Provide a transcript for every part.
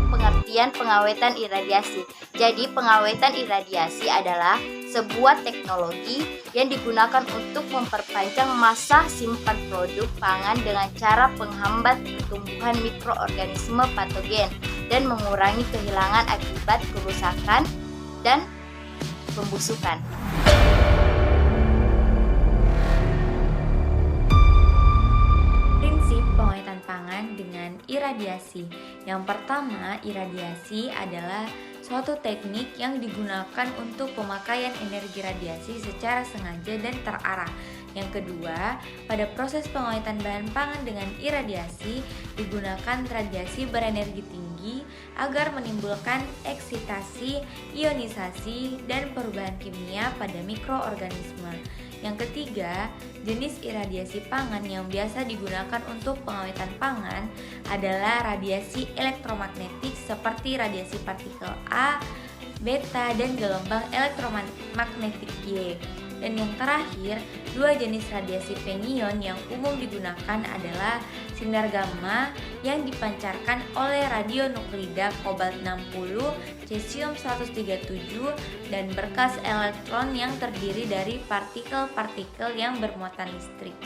Pengertian pengawetan iradiasi. Jadi, pengawetan iradiasi adalah sebuah teknologi yang digunakan untuk memperpanjang masa simpan produk pangan dengan cara penghambat pertumbuhan mikroorganisme patogen dan mengurangi kehilangan akibat kerusakan dan pembusukan. Prinsip pengawetan pangan dengan iradiasi. Yang pertama, iradiasi adalah suatu teknik yang digunakan untuk pemakaian energi radiasi secara sengaja dan terarah. Yang kedua, pada proses pengawetan bahan pangan dengan iradiasi digunakan radiasi berenergi tinggi agar menimbulkan eksitasi, ionisasi, dan perubahan kimia pada mikroorganisme. Yang ketiga, jenis iradiasi pangan yang biasa digunakan untuk pengawetan pangan adalah radiasi elektromagnetik seperti radiasi partikel A, beta, dan gelombang elektromagnetik Y. Dan yang terakhir, dua jenis radiasi pengion yang umum digunakan adalah sinar gamma yang dipancarkan oleh radionuklida kobalt-60, cesium-137, dan berkas elektron yang terdiri dari partikel-partikel yang bermuatan listrik.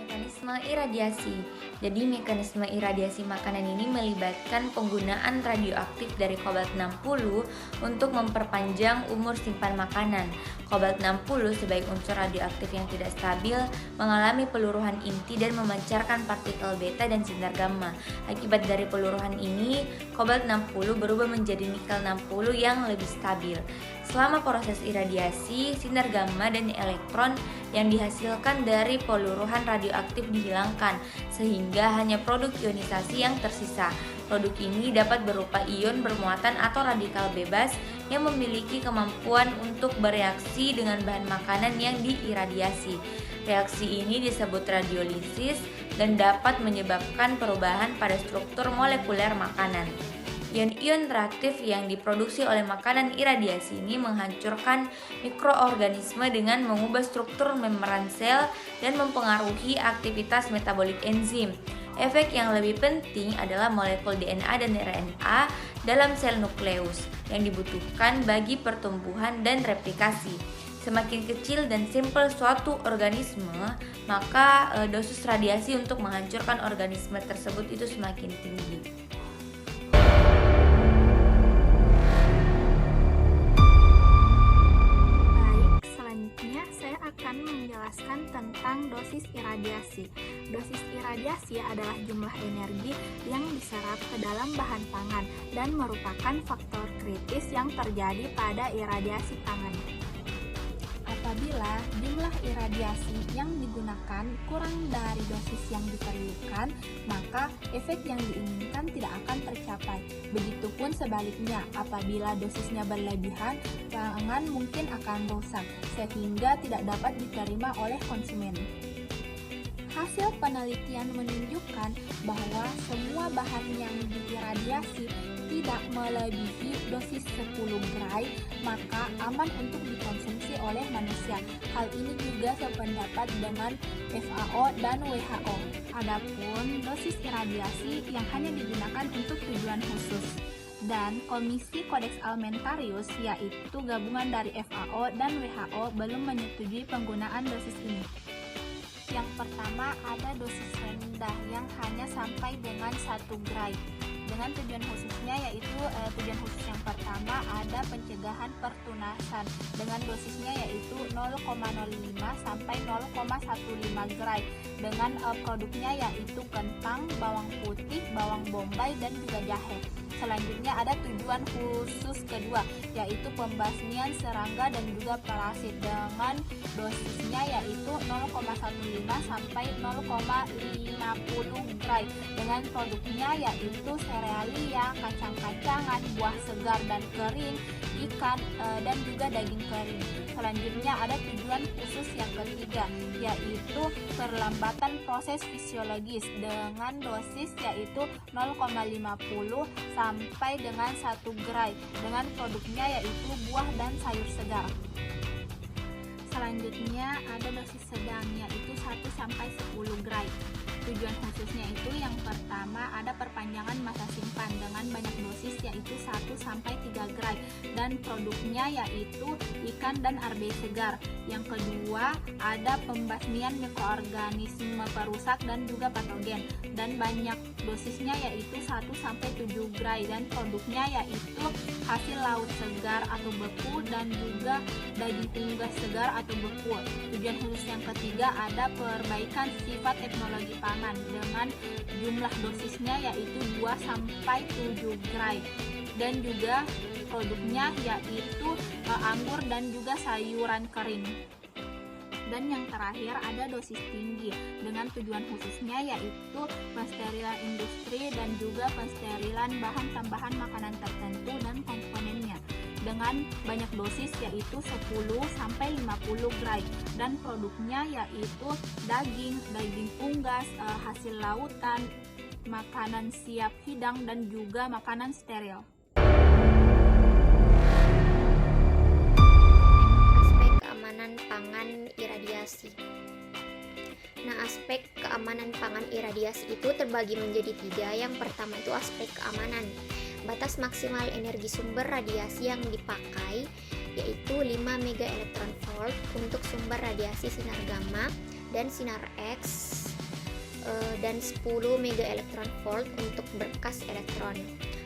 Mekanisme iradiasi. Jadi mekanisme iradiasi makanan ini melibatkan penggunaan radioaktif dari kobalt-60 untuk memperpanjang umur simpan makanan. Kobalt-60 sebagai unsur radioaktif yang tidak stabil mengalami peluruhan inti dan memancarkan partikel beta dan sinar gamma. Akibat dari peluruhan ini, kobalt-60 berubah menjadi nikel-60 yang lebih stabil. Selama proses iradiasi, sinar gamma dan elektron yang dihasilkan dari peluruhan radioaktif dihilangkan, sehingga hanya produk ionisasi yang tersisa. Produk ini dapat berupa ion bermuatan atau radikal bebas yang memiliki kemampuan untuk bereaksi dengan bahan makanan yang diiradiasi. Reaksi ini disebut radiolisis dan dapat menyebabkan perubahan pada struktur molekuler makanan. Ion-ion reaktif yang diproduksi oleh makanan iradiasi ini menghancurkan mikroorganisme dengan mengubah struktur membran sel dan mempengaruhi aktivitas metabolik enzim. Efek yang lebih penting adalah molekul DNA dan RNA dalam sel nukleus yang dibutuhkan bagi pertumbuhan dan replikasi. Semakin kecil dan simpel suatu organisme, maka dosis radiasi untuk menghancurkan organisme tersebut itu semakin tinggi. Menjelaskan tentang dosis iradiasi. Dosis iradiasi adalah jumlah energi yang diserap ke dalam bahan pangan dan merupakan faktor kritis yang terjadi pada iradiasi pangan. Apabila jumlah iradiasi yang digunakan kurang dari dosis yang diperlukan, maka efek yang diinginkan tidak akan tercapai. Begitupun sebaliknya, apabila dosisnya berlebihan, pangan mungkin akan rusak, sehingga tidak dapat diterima oleh konsumen. Hasil penelitian menunjukkan bahwa semua bahan yang diiradiasi tidak melebihi dosis 10 gray, maka aman untuk dikonsumsi oleh manusia. Hal ini juga sependapat dengan FAO dan WHO. Adapun dosis iradiasi yang hanya digunakan untuk tujuan khusus. Dan Komisi Kodeks Alimentarius, yaitu gabungan dari FAO dan WHO, belum menyetujui penggunaan dosis ini. Yang pertama, ada dosis rendah yang hanya sampai dengan 1 gray. Dengan tujuan khususnya, yaitu tujuan khusus yang pertama ada pencegahan pertunasan dengan dosisnya yaitu 0,05 sampai 0,15 gray, dengan produknya yaitu kentang, bawang putih, bawang bombay, dan juga jahe. Selanjutnya ada tujuan khusus kedua, yaitu pembasmian serangga dan juga parasit dengan dosisnya yaitu 0,15 sampai 0,50 gray, dengan produknya yaitu serealia, kacang-kacangan, buah segar dan kering, ikan, dan juga daging kering. Selanjutnya ada tujuan khusus yang ketiga, yaitu perlambatan proses fisiologis dengan dosis yaitu 0,50 sampai dengan 1 gray, dengan produknya yaitu buah dan sayur segar. Selanjutnya ada dosis sedang, yaitu 1-10 gray. Tujuan khususnya itu yang pertama ada perpanjangan masa simpan dengan banyak dosis, yaitu 1-3 gray, dan produknya yaitu ikan dan arbe segar. Yang kedua ada pembasmian mikroorganisme perusak dan juga patogen, dan banyak dosisnya yaitu 1-7 gray, dan produknya yaitu hasil laut segar atau beku dan juga daging unggas segar atau beku. Tujuan khusus yang ketiga ada perbaikan sifat teknologi pangan dengan jumlah dosisnya yaitu 2-7 gray, dan juga produknya yaitu anggur dan juga sayuran kering. Dan yang terakhir ada dosis tinggi dengan tujuan khususnya yaitu pensterilan industri dan juga pensterilan bahan tambahan makanan tertentu dan komponennya dengan banyak dosis yaitu 10-50 gray, dan produknya yaitu daging unggas, hasil lautan, makanan siap hidang dan juga makanan steril. Keamanan pangan iradiasi. Nah, aspek keamanan pangan iradiasi itu terbagi menjadi 3. Yang pertama itu aspek keamanan. Batas maksimal energi sumber radiasi yang dipakai yaitu 5 mega elektron volt untuk sumber radiasi sinar gamma dan sinar X, dan 10 mega elektron volt untuk berkas elektron.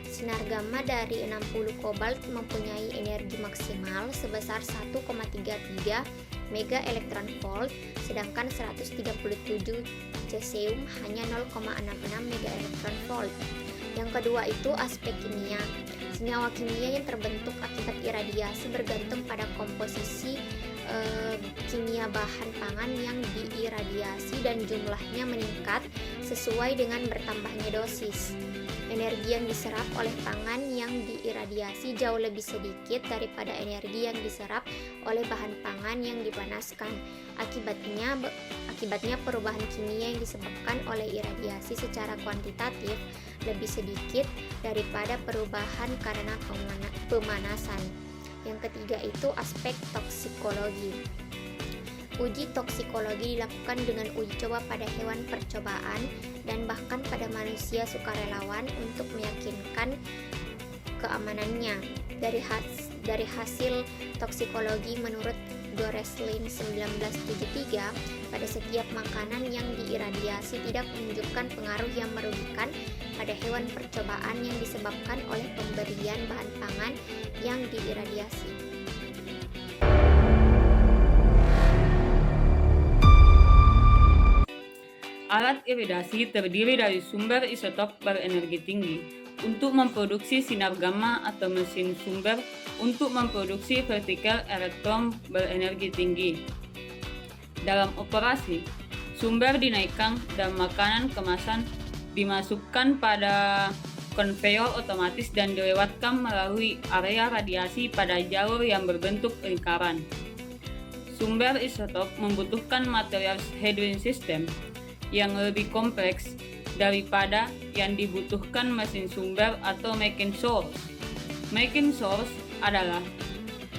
Sinar gamma dari 60 kobalt mempunyai energi maksimal sebesar 1,33 mega elektron volt, sedangkan 137 cesium hanya 0,66 mega elektron volt. Yang kedua itu aspek kimia. Senyawa kimia yang terbentuk akibat iradiasi bergantung pada komposisi kimia bahan pangan yang diiradiasi dan jumlahnya meningkat sesuai dengan bertambahnya dosis. Energi yang diserap oleh pangan yang diiradiasi jauh lebih sedikit daripada energi yang diserap oleh bahan pangan yang dipanaskan. Akibatnya perubahan kimia yang disebabkan oleh iradiasi secara kuantitatif lebih sedikit daripada perubahan karena pemanasan. Yang ketiga itu aspek toksikologi. Uji toksikologi dilakukan dengan uji coba pada hewan percobaan dan bahkan pada manusia sukarelawan untuk meyakinkan keamanannya. Dari hasil toksikologi menurut Doreslin 1973, pada setiap makanan yang diiradiasi tidak menunjukkan pengaruh yang merugikan pada hewan percobaan yang disebabkan oleh pemberian bahan pangan yang diiradiasi. Alat iridasi terdiri dari sumber isotop berenergi tinggi untuk memproduksi sinar gamma atau mesin sumber untuk memproduksi vertikal elektron berenergi tinggi. Dalam operasi, sumber dinaikkan dan makanan kemasan dimasukkan pada konveyor otomatis dan dilewatkan melalui area radiasi pada jalur yang berbentuk lingkaran. Sumber isotop membutuhkan material Hadron system yang lebih kompleks daripada yang dibutuhkan mesin sumber atau making source. Making source adalah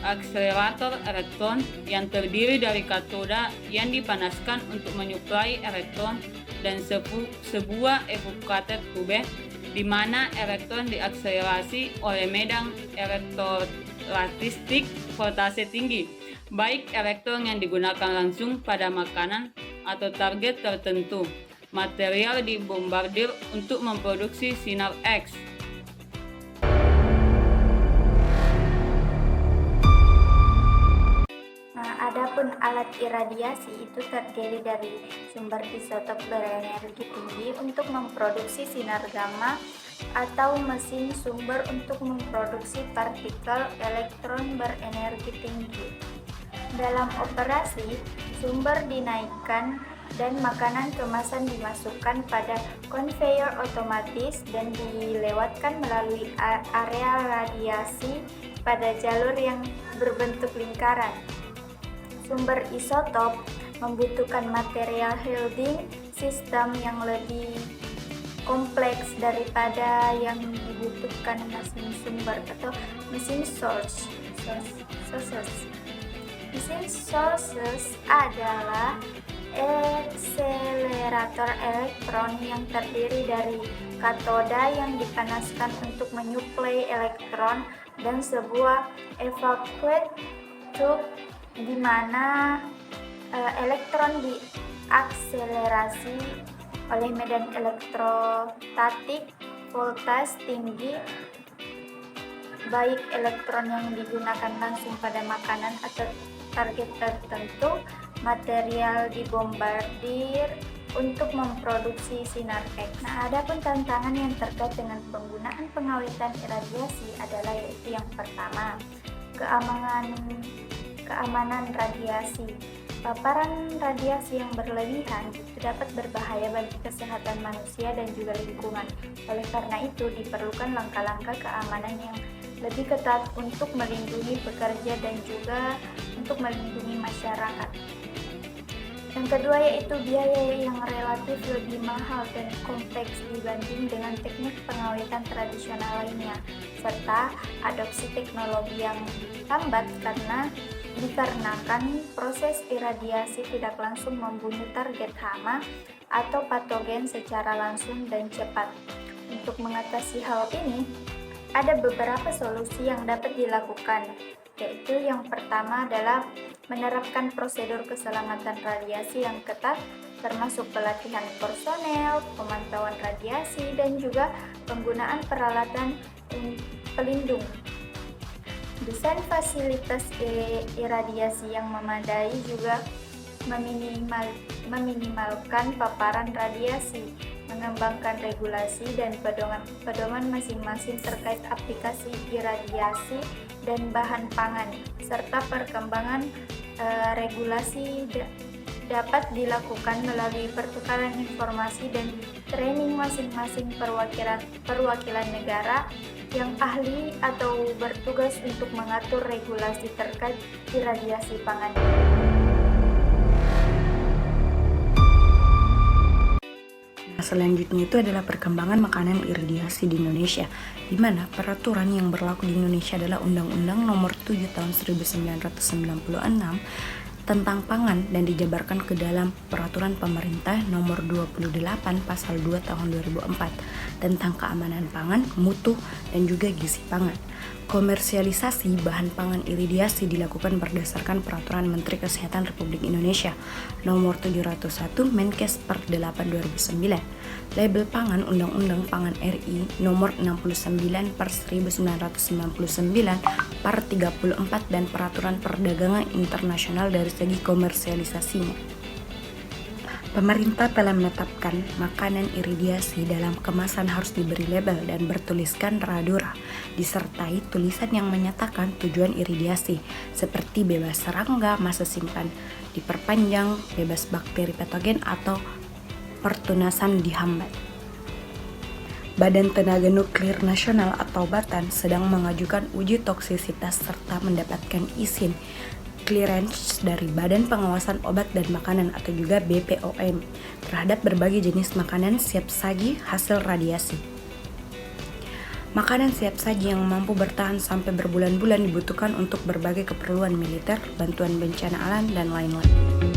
akselerator elektron yang terdiri dari katoda yang dipanaskan untuk menyuplai elektron dan sebuah evaporator tube di mana elektron diakselerasi oleh medan elektrolatistik voltase tinggi, baik elektron yang digunakan langsung pada makanan atau target tertentu. Material dibombardir untuk memproduksi sinar X. Adapun alat iradiasi itu terdiri dari sumber isotop berenergi tinggi untuk memproduksi sinar gamma atau mesin sumber untuk memproduksi partikel elektron berenergi tinggi. Dalam operasi, sumber dinaikkan dan makanan kemasan dimasukkan pada konveyor otomatis dan dilewatkan melalui area radiasi pada jalur yang berbentuk lingkaran. Sumber isotop membutuhkan material Hadron system yang lebih kompleks daripada yang dibutuhkan mesin sumber atau mesin sources. Fission sources adalah akselerator elektron yang terdiri dari katoda yang dipanaskan untuk menyuplai elektron dan sebuah evacuate tube di mana elektron diakselerasi oleh medan elektrostatik voltage tinggi, baik elektron yang digunakan langsung pada makanan atau target tertentu. Material dibombardir untuk memproduksi sinar X. Nah, ada pun tantangan yang terkait dengan penggunaan pengawetan iradiasi adalah yaitu yang pertama, keamanan radiasi. Paparan radiasi yang berlebihan itu dapat berbahaya bagi kesehatan manusia dan juga lingkungan. Oleh karena itu, diperlukan langkah-langkah keamanan yang lebih ketat untuk melindungi pekerja dan juga untuk melindungi masyarakat. Yang kedua yaitu biaya yang relatif lebih mahal dan kompleks dibanding dengan teknik pengawetan tradisional lainnya, serta adopsi teknologi yang lambat dikarenakan proses iradiasi tidak langsung membunuh target hama atau patogen secara langsung dan cepat. Untuk mengatasi hal ini, ada beberapa solusi yang dapat dilakukan, yaitu yang pertama adalah menerapkan prosedur keselamatan radiasi yang ketat, termasuk pelatihan personel, pemantauan radiasi, dan juga penggunaan peralatan pelindung. Desain fasilitas iradiasi yang memadai juga meminimalkan paparan radiasi, mengembangkan regulasi dan pedoman masing-masing terkait aplikasi iradiasi dan bahan pangan, serta perkembangan regulasi dapat dilakukan melalui pertukaran informasi dan training masing-masing perwakilan negara yang ahli atau bertugas untuk mengatur regulasi terkait iradiasi pangan. Selanjutnya itu adalah perkembangan makanan iradiasi di Indonesia, di mana peraturan yang berlaku di Indonesia adalah Undang-Undang Nomor 7 Tahun 1996 tentang pangan dan dijabarkan ke dalam Peraturan Pemerintah Nomor 28 Pasal 2 Tahun 2004 tentang keamanan pangan, mutu, dan juga gizi pangan. Komersialisasi bahan pangan iradiasi dilakukan berdasarkan Peraturan Menteri Kesehatan Republik Indonesia Nomor 701 Menkes per 8 2009. Label pangan Undang-Undang Pangan RI Nomor 69 per 1999 per 34 dan Peraturan Perdagangan Internasional dari segi komersialisasinya. Pemerintah telah menetapkan makanan iradiasi dalam kemasan harus diberi label dan bertuliskan Radura, disertai tulisan yang menyatakan tujuan iradiasi, seperti bebas serangga, masa simpan diperpanjang, bebas bakteri patogen, atau pertunasan dihambat. Badan Tenaga Nuklir Nasional atau BATN sedang mengajukan uji toksisitas serta mendapatkan izin clearance dari Badan Pengawasan Obat dan Makanan atau juga BPOM terhadap berbagai jenis makanan siap saji hasil radiasi. Makanan siap saji yang mampu bertahan sampai berbulan-bulan dibutuhkan untuk berbagai keperluan militer, bantuan bencana alam, dan lain-lain.